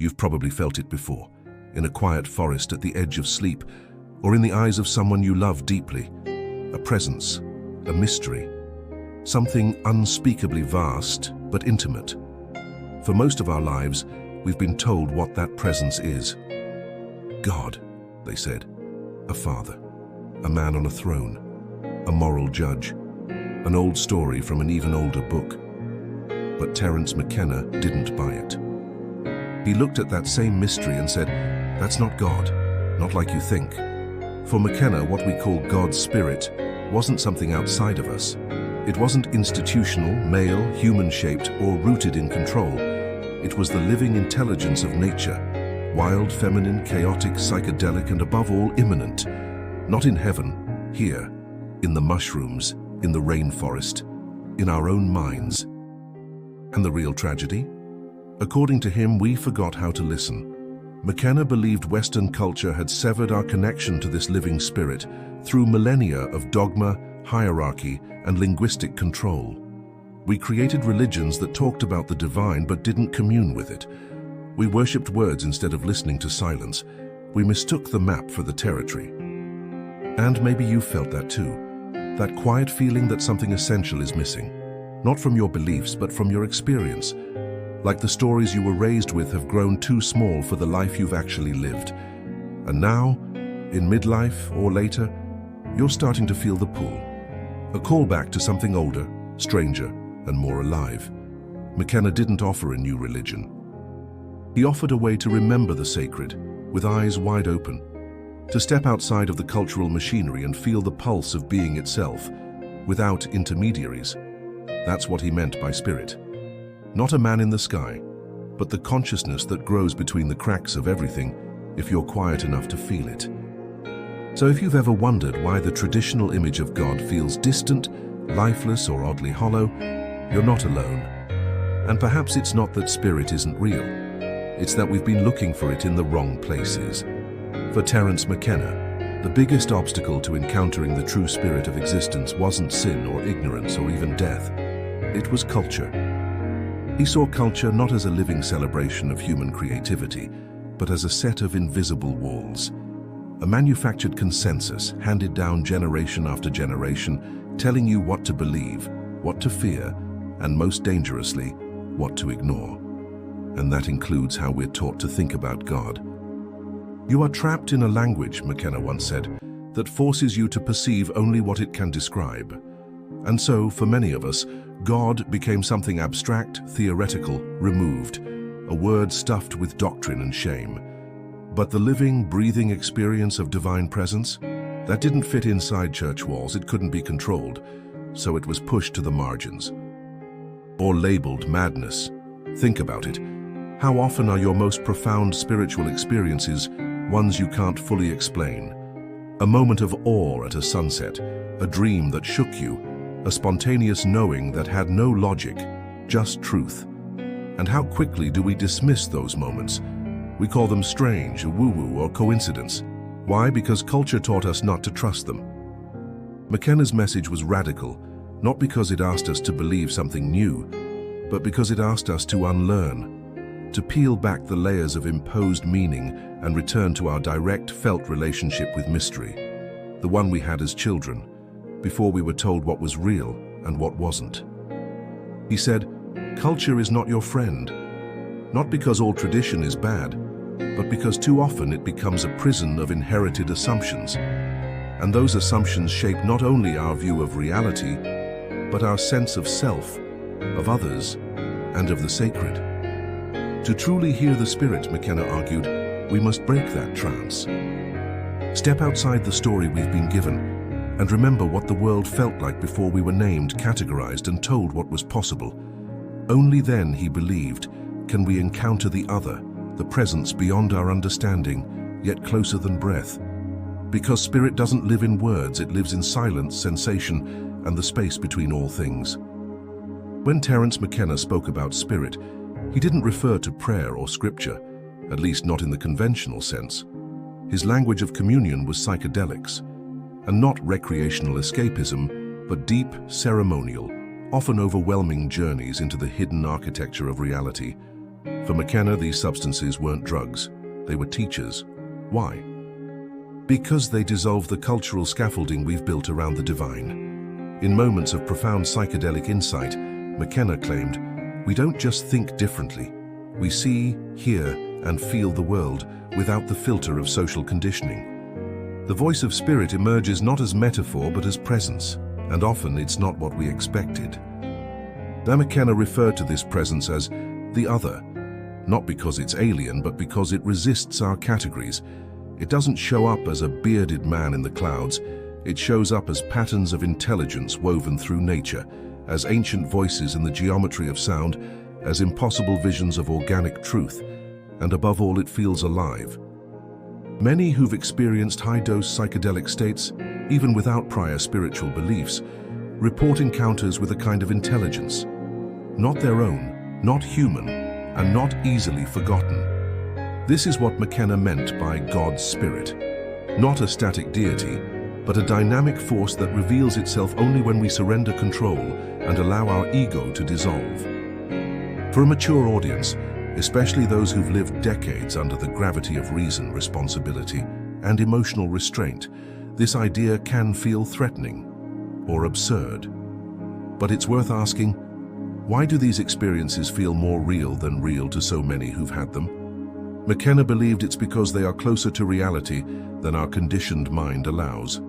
You've probably felt it before, in a quiet forest at the edge of sleep, or in the eyes of someone you love deeply. A presence, a mystery, something unspeakably vast but intimate. For most of our lives, we've been told what that presence is. God, they said, a father, a man on a throne, a moral judge, an old story from an even older book. But Terence McKenna didn't buy it. He looked at that same mystery and said, "That's not God, not like you think." For McKenna, what we call God's Spirit wasn't something outside of us. It wasn't institutional, male, human-shaped, or rooted in control. It was the living intelligence of nature, wild, feminine, chaotic, psychedelic, and above all, immanent. Not in heaven, here, in the mushrooms, in the rainforest, in our own minds. And the real tragedy? According to him, we forgot how to listen. McKenna believed Western culture had severed our connection to this living spirit through millennia of dogma, hierarchy, and linguistic control. We created religions that talked about the divine but didn't commune with it. We worshipped words instead of listening to silence. We mistook the map for the territory. And maybe you felt that too. That quiet feeling that something essential is missing. Not from your beliefs, but from your experience. Like the stories you were raised with have grown too small for the life you've actually lived. And now, in midlife or later, you're starting to feel the pull. A callback to something older, stranger, and more alive. McKenna didn't offer a new religion. He offered a way to remember the sacred, with eyes wide open, to step outside of the cultural machinery and feel the pulse of being itself, without intermediaries. That's what he meant by spirit. Not a man in the sky, but the consciousness that grows between the cracks of everything if you're quiet enough to feel it. So if you've ever wondered why the traditional image of God feels distant, lifeless, or oddly hollow, you're not alone. And perhaps it's not that spirit isn't real. It's that we've been looking for it in the wrong places. For Terence McKenna, the biggest obstacle to encountering the true spirit of existence wasn't sin or ignorance or even death. It was culture. He saw culture not as a living celebration of human creativity, but as a set of invisible walls. A manufactured consensus handed down generation after generation, telling you what to believe, what to fear, and most dangerously, what to ignore. And that includes how we're taught to think about God. You are trapped in a language, McKenna once said, that forces you to perceive only what it can describe. And so, for many of us, God became something abstract, theoretical, removed, a word stuffed with doctrine and shame. But the living, breathing experience of divine presence, that didn't fit inside church walls. It couldn't be controlled, so it was pushed to the margins. Or labeled madness. Think about it. How often are your most profound spiritual experiences ones you can't fully explain? A moment of awe at a sunset, a dream that shook you, a spontaneous knowing that had no logic, just truth. And how quickly do we dismiss those moments? We call them strange, a woo-woo, or coincidence. Why? Because culture taught us not to trust them. McKenna's message was radical, not because it asked us to believe something new, but because it asked us to unlearn, to peel back the layers of imposed meaning and return to our direct, felt relationship with mystery, the one we had as children, before we were told what was real and what wasn't. He said, "Culture is not your friend, not because all tradition is bad, but because too often it becomes a prison of inherited assumptions. And those assumptions shape not only our view of reality, but our sense of self, of others, and of the sacred. To truly hear the spirit," McKenna argued, we must break that trance. Step outside the story we've been given, and remember what the world felt like before we were named, categorized, and told what was possible. Only then, he believed, can we encounter the other, the presence beyond our understanding, yet closer than breath. Because spirit doesn't live in words, it lives in silence, sensation, and the space between all things. When Terence McKenna spoke about spirit, he didn't refer to prayer or scripture, at least not in the conventional sense. His language of communion was psychedelics, and not recreational escapism, but deep, ceremonial, often overwhelming journeys into the hidden architecture of reality. For McKenna, these substances weren't drugs. They were teachers. Why? Because they dissolve the cultural scaffolding we've built around the divine. In moments of profound psychedelic insight, McKenna claimed, we don't just think differently. We see, hear, and feel the world without the filter of social conditioning. The voice of spirit emerges not as metaphor but as presence, and often it's not what we expected. Now McKenna referred to this presence as the other, not because it's alien but because it resists our categories. It doesn't show up as a bearded man in the clouds. It shows up as patterns of intelligence woven through nature, as ancient voices in the geometry of sound, as impossible visions of organic truth, and above all it feels alive. Many who've experienced high-dose psychedelic states, even without prior spiritual beliefs, report encounters with a kind of intelligence. Not their own, not human, and not easily forgotten. This is what McKenna meant by God's Spirit. Not a static deity, but a dynamic force that reveals itself only when we surrender control and allow our ego to dissolve. For a mature audience, especially those who've lived decades under the gravity of reason, responsibility, and emotional restraint, this idea can feel threatening or absurd. But it's worth asking, why do these experiences feel more real than real to so many who've had them? McKenna believed it's because they are closer to reality than our conditioned mind allows.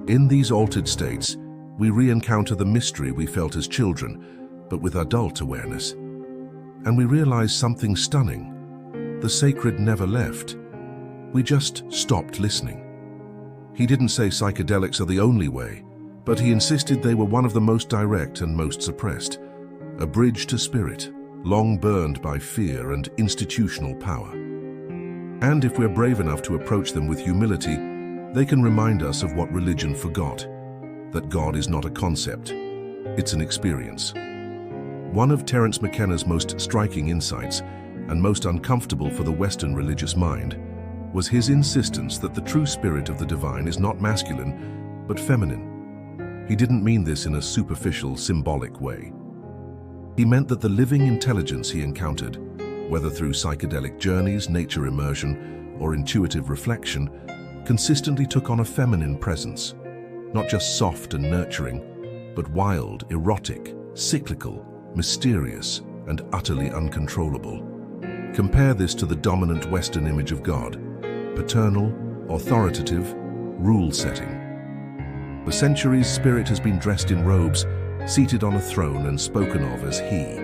In these altered states, we re-encounter the mystery we felt as children, but with adult awareness. And we realize something stunning. The sacred never left. We just stopped listening. He didn't say psychedelics are the only way, but he insisted they were one of the most direct and most suppressed. A bridge to spirit, long burned by fear and institutional power. And if we're brave enough to approach them with humility, they can remind us of what religion forgot, that God is not a concept, it's an experience. One of Terence McKenna's most striking insights, and most uncomfortable for the Western religious mind, was his insistence that the true spirit of the divine is not masculine, but feminine. He didn't mean this in a superficial, symbolic way. He meant that the living intelligence he encountered, whether through psychedelic journeys, nature immersion, or intuitive reflection, consistently took on a feminine presence, not just soft and nurturing, but wild, erotic, cyclical, mysterious, and utterly uncontrollable. Compare this to the dominant Western image of God, paternal, authoritative, rule-setting. For centuries, spirit has been dressed in robes, seated on a throne and spoken of as he.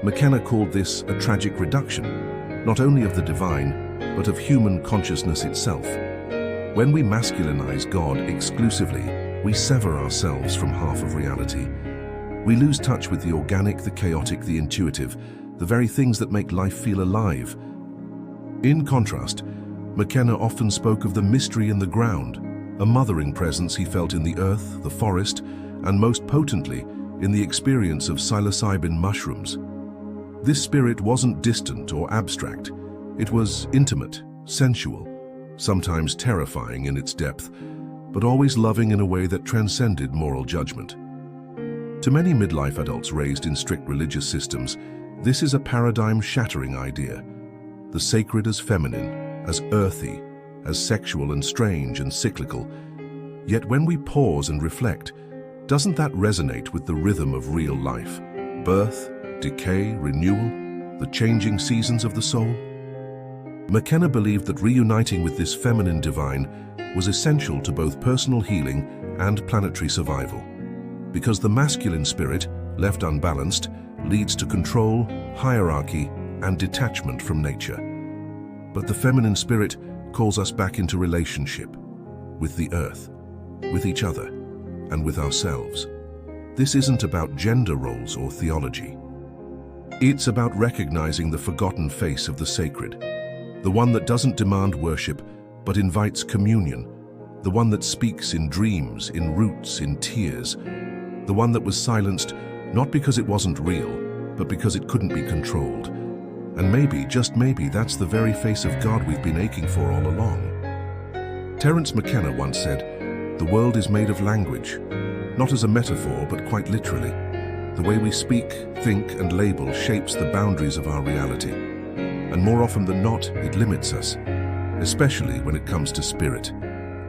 McKenna called this a tragic reduction, not only of the divine, but of human consciousness itself. When we masculinize God exclusively, we sever ourselves from half of reality. We lose touch with the organic, the chaotic, the intuitive, the very things that make life feel alive. In contrast, McKenna often spoke of the mystery in the ground, a mothering presence he felt in the earth, the forest, and most potently, in the experience of psilocybin mushrooms. This spirit wasn't distant or abstract. It was intimate, sensual, sometimes terrifying in its depth, but always loving in a way that transcended moral judgment. To many midlife adults raised in strict religious systems, this is a paradigm-shattering idea. The sacred as feminine, as earthy, as sexual and strange and cyclical. Yet when we pause and reflect, doesn't that resonate with the rhythm of real life? Birth, decay, renewal, the changing seasons of the soul? McKenna believed that reuniting with this feminine divine was essential to both personal healing and planetary survival. Because the masculine spirit, left unbalanced, leads to control, hierarchy, and detachment from nature. But the feminine spirit calls us back into relationship with the earth, with each other, and with ourselves. This isn't about gender roles or theology. It's about recognizing the forgotten face of the sacred, the one that doesn't demand worship, but invites communion, the one that speaks in dreams, in roots, in tears, the one that was silenced not because it wasn't real, but because it couldn't be controlled. And maybe, just maybe, that's the very face of God we've been aching for all along. Terence McKenna once said, "The world is made of language, not as a metaphor, but quite literally. The way we speak, think, and label shapes the boundaries of our reality. And more often than not, it limits us, especially when it comes to spirit.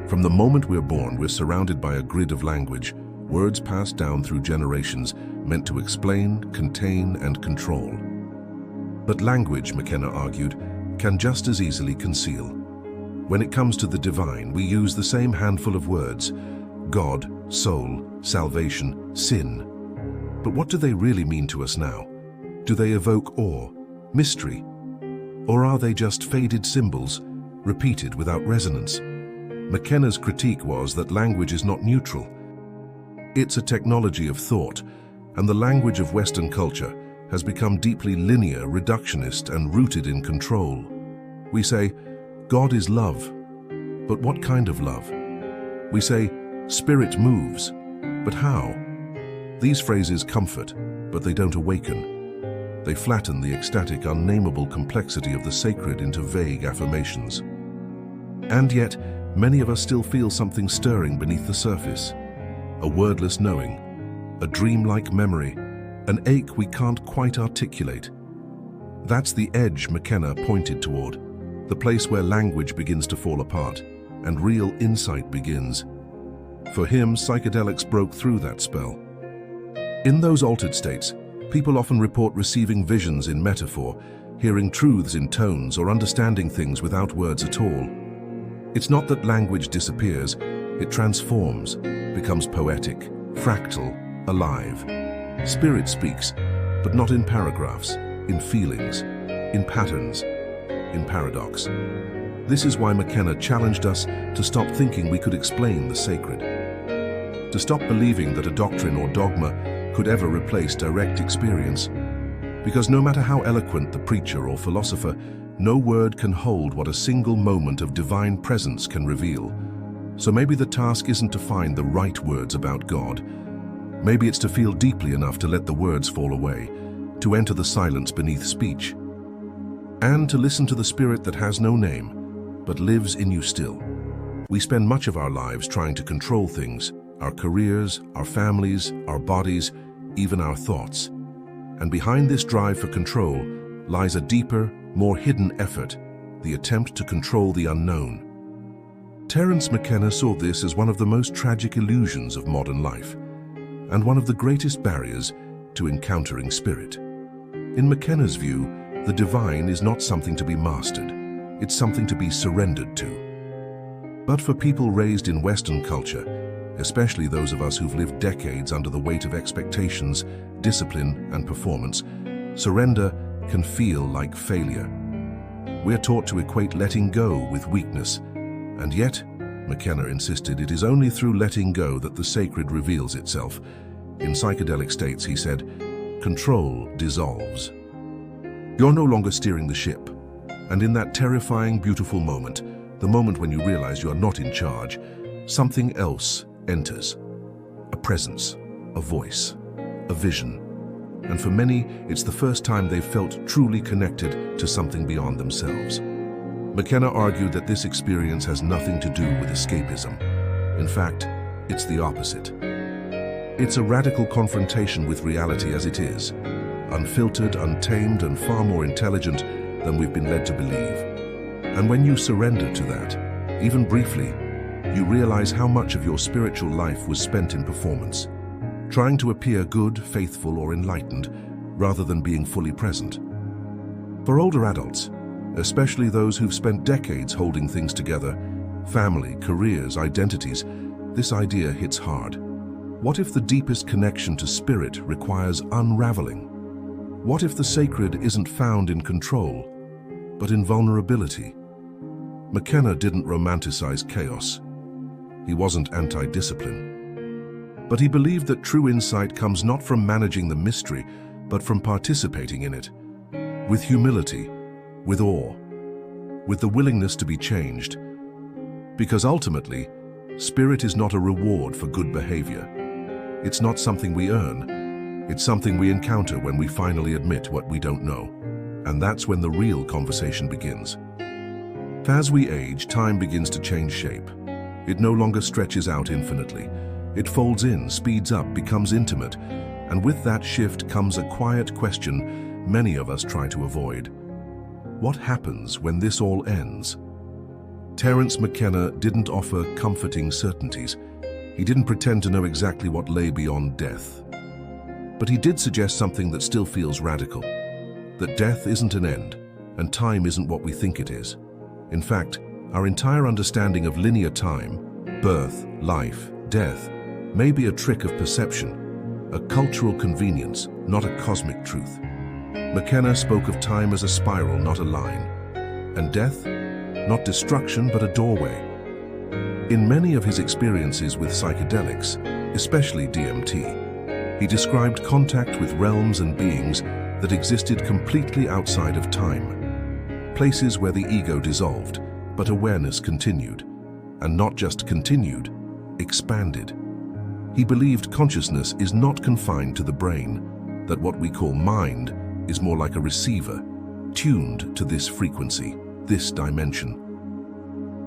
From the moment we're born, we're surrounded by a grid of language, words passed down through generations, meant to explain, contain, and control. But language, McKenna argued, can just as easily conceal. When it comes to the divine, we use the same handful of words: God, soul, salvation, sin. But what do they really mean to us now? Do they evoke awe, mystery? Or are they just faded symbols, repeated without resonance? McKenna's critique was that language is not neutral. It's a technology of thought, and the language of Western culture has become deeply linear, reductionist, and rooted in control. We say, God is love, but what kind of love? We say, Spirit moves, but how? These phrases comfort, but they don't awaken. They flatten the ecstatic, unnameable complexity of the sacred into vague affirmations. And yet, many of us still feel something stirring beneath the surface. A wordless knowing, a dreamlike memory, an ache we can't quite articulate. That's the edge McKenna pointed toward, the place where language begins to fall apart and real insight begins. For him, psychedelics broke through that spell. In those altered states, people often report receiving visions in metaphor, hearing truths in tones, or understanding things without words at all. It's not that language disappears, it transforms, becomes poetic, fractal, alive. Spirit speaks, but not in paragraphs, in feelings, in patterns, in paradox. This is why McKenna challenged us to stop thinking we could explain the sacred, to stop believing that a doctrine or dogma could ever replace direct experience. Because no matter how eloquent the preacher or philosopher, no word can hold what a single moment of divine presence can reveal. So maybe the task isn't to find the right words about God. Maybe it's to feel deeply enough to let the words fall away, to enter the silence beneath speech, and to listen to the spirit that has no name, but lives in you still. We spend much of our lives trying to control things, our careers, our families, our bodies, even our thoughts. And behind this drive for control lies a deeper, more hidden effort, the attempt to control the unknown. Terence McKenna saw this as one of the most tragic illusions of modern life, and one of the greatest barriers to encountering spirit. In McKenna's view, the divine is not something to be mastered, it's something to be surrendered to. But for people raised in Western culture, especially those of us who've lived decades under the weight of expectations, discipline, and performance, surrender can feel like failure. We're taught to equate letting go with weakness, and yet, McKenna insisted, it is only through letting go that the sacred reveals itself. In psychedelic states, he said, control dissolves. You're no longer steering the ship, and in that terrifying, beautiful moment, the moment when you realize you are not in charge, something else enters. A presence, a voice, a vision. And for many, it's the first time they've felt truly connected to something beyond themselves. McKenna argued that this experience has nothing to do with escapism. In fact, it's the opposite. It's a radical confrontation with reality as it is, unfiltered, untamed, and far more intelligent than we've been led to believe. And when you surrender to that, even briefly, you realize how much of your spiritual life was spent in performance, trying to appear good, faithful, or enlightened, rather than being fully present. For older adults, especially those who've spent decades holding things together, family, careers, identities, this idea hits hard. What if the deepest connection to spirit requires unraveling? What if the sacred isn't found in control, but in vulnerability? McKenna didn't romanticize chaos. He wasn't anti-discipline. But he believed that true insight comes not from managing the mystery, but from participating in it, with humility, with awe, with the willingness to be changed. Because ultimately, spirit is not a reward for good behavior. It's not something we earn. It's something we encounter when we finally admit what we don't know. And that's when the real conversation begins. As we age, time begins to change shape. It no longer stretches out infinitely. It folds in, speeds up, becomes intimate, And with that shift comes a quiet question many of us try to avoid. What happens when this all ends? Terence McKenna didn't offer comforting certainties. He didn't pretend to know exactly what lay beyond death. But he did suggest something that still feels radical, that death isn't an end, and time isn't what we think it is. In fact, our entire understanding of linear time, birth, life, death, may be a trick of perception, a cultural convenience, not a cosmic truth. McKenna spoke of time as a spiral, not a line, and death, not destruction, but a doorway. In many of his experiences with psychedelics, especially DMT, he described contact with realms and beings that existed completely outside of time, places where the ego dissolved, but awareness continued, and not just continued, expanded. He believed consciousness is not confined to the brain, that what we call mind is more like a receiver, tuned to this frequency, this dimension.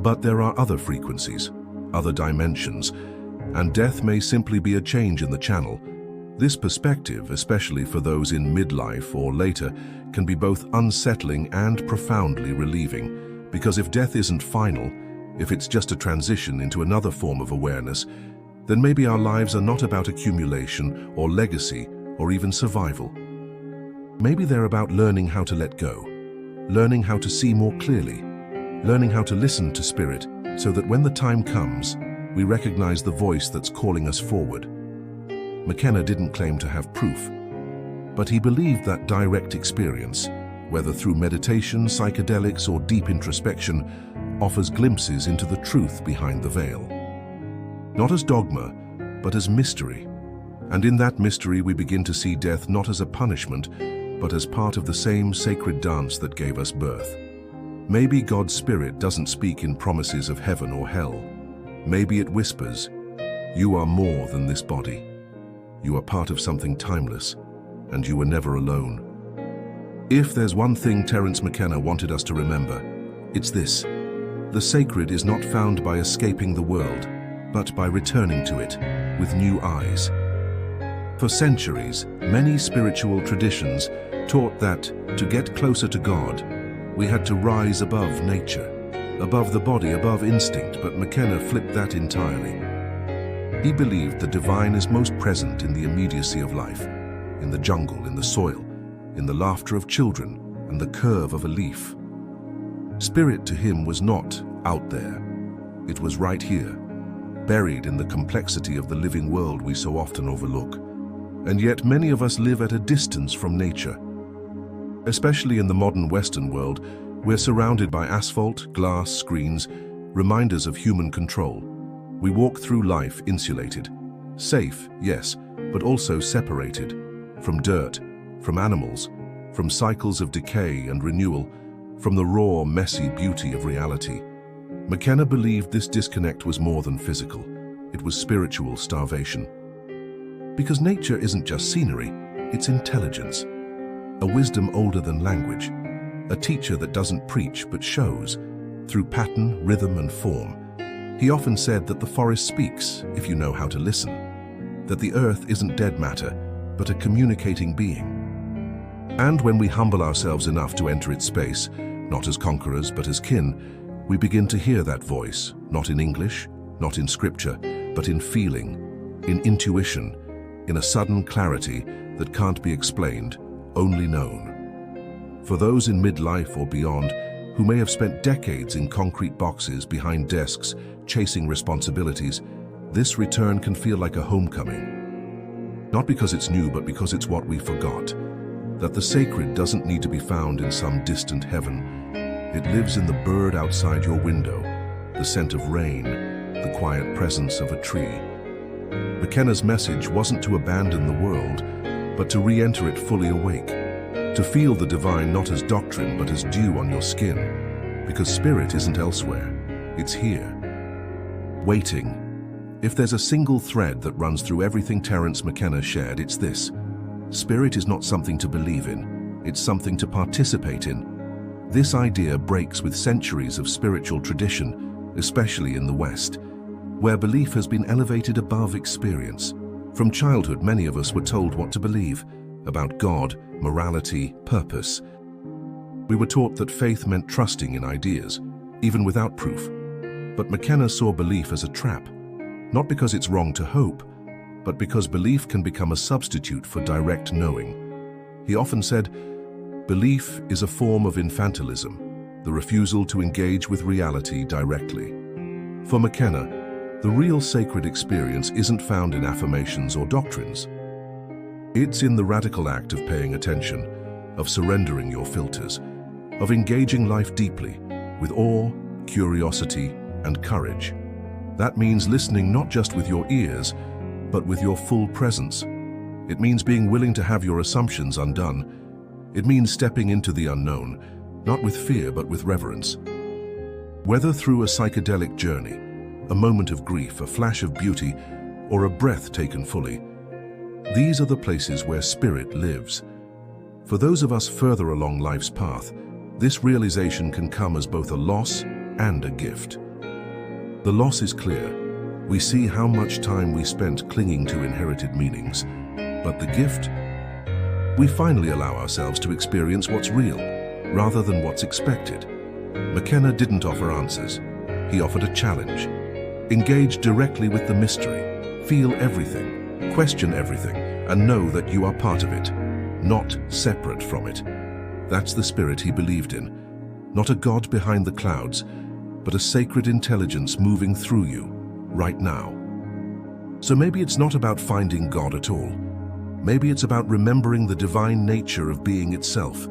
But there are other frequencies, other dimensions, and death may simply be a change in the channel. This perspective, especially for those in midlife or later, can be both unsettling and profoundly relieving, because if death isn't final, if it's just a transition into another form of awareness, then maybe our lives are not about accumulation or legacy or even survival. Maybe they're about learning how to let go, learning how to see more clearly, learning how to listen to spirit so that when the time comes, we recognize the voice that's calling us forward. McKenna didn't claim to have proof, but he believed that direct experience, whether through meditation, psychedelics, or deep introspection, offers glimpses into the truth behind the veil. Not as dogma, but as mystery. And in that mystery we begin to see death not as a punishment, but as part of the same sacred dance that gave us birth. Maybe God's Spirit doesn't speak in promises of heaven or hell. Maybe it whispers, "You are more than this body. You are part of something timeless, and you were never alone." If there's one thing Terence McKenna wanted us to remember, it's this: the sacred is not found by escaping the world, but by returning to it with new eyes. For centuries, many spiritual traditions taught that to get closer to God, we had to rise above nature, above the body, above instinct, but McKenna flipped that entirely. He believed the divine is most present in the immediacy of life, in the jungle, in the soil, in the laughter of children, and the curve of a leaf. Spirit to him was not out there. It was right here, buried in the complexity of the living world we so often overlook. And yet many of us live at a distance from nature. Especially in the modern Western world, we're surrounded by asphalt, glass, screens, reminders of human control. We walk through life insulated. Safe, yes, but also separated. From dirt, from animals, from cycles of decay and renewal, from the raw, messy beauty of reality. McKenna believed this disconnect was more than physical. It was spiritual starvation. Because nature isn't just scenery, it's intelligence. A wisdom older than language. A teacher that doesn't preach but shows, through pattern, rhythm, and form. He often said that the forest speaks if you know how to listen. That the earth isn't dead matter, but a communicating being. And when we humble ourselves enough to enter its space, not as conquerors but as kin, we begin to hear that voice, not in English, not in scripture, but in feeling, in intuition, in a sudden clarity that can't be explained, only known. For those in midlife or beyond, who may have spent decades in concrete boxes behind desks, chasing responsibilities, this return can feel like a homecoming. Not because it's new, but because it's what we forgot. That the sacred doesn't need to be found in some distant heaven. It lives in the bird outside your window, the scent of rain, the quiet presence of a tree. McKenna's message wasn't to abandon the world, but to re-enter it fully awake, to feel the divine not as doctrine but as dew on your skin, because spirit isn't elsewhere, it's here, waiting. If there's a single thread that runs through everything Terence McKenna shared, it's this: spirit is not something to believe in, it's something to participate in. This idea breaks with centuries of spiritual tradition, especially in the West, where belief has been elevated above experience. From childhood, many of us were told what to believe about God, morality, purpose. We were taught that faith meant trusting in ideas, even without proof. But McKenna saw belief as a trap, not because it's wrong to hope, but because belief can become a substitute for direct knowing. He often said, belief is a form of infantilism, the refusal to engage with reality directly. For McKenna, the real sacred experience isn't found in affirmations or doctrines. It's in the radical act of paying attention, of surrendering your filters, of engaging life deeply, with awe, curiosity, and courage. That means listening not just with your ears, but with your full presence. It means being willing to have your assumptions undone. It means stepping into the unknown, not with fear but with reverence. Whether through a psychedelic journey, a moment of grief, a flash of beauty, or a breath taken fully, these are the places where spirit lives. For those of us further along life's path, this realization can come as both a loss and a gift. The loss is clear. We see how much time we spent clinging to inherited meanings. But the gift? We finally allow ourselves to experience what's real, rather than what's expected. McKenna didn't offer answers. He offered a challenge. Engage directly with the mystery. Feel everything, question everything, and know that you are part of it, not separate from it. That's the spirit he believed in. Not a God behind the clouds, but a sacred intelligence moving through you, right now. So maybe it's not about finding God at all. Maybe it's about remembering the divine nature of being itself,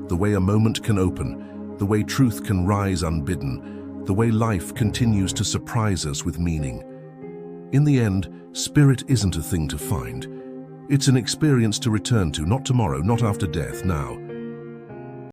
the way a moment can open, the way truth can rise unbidden, the way life continues to surprise us with meaning. In the end, spirit isn't a thing to find. It's an experience to return to, not tomorrow, not after death, now.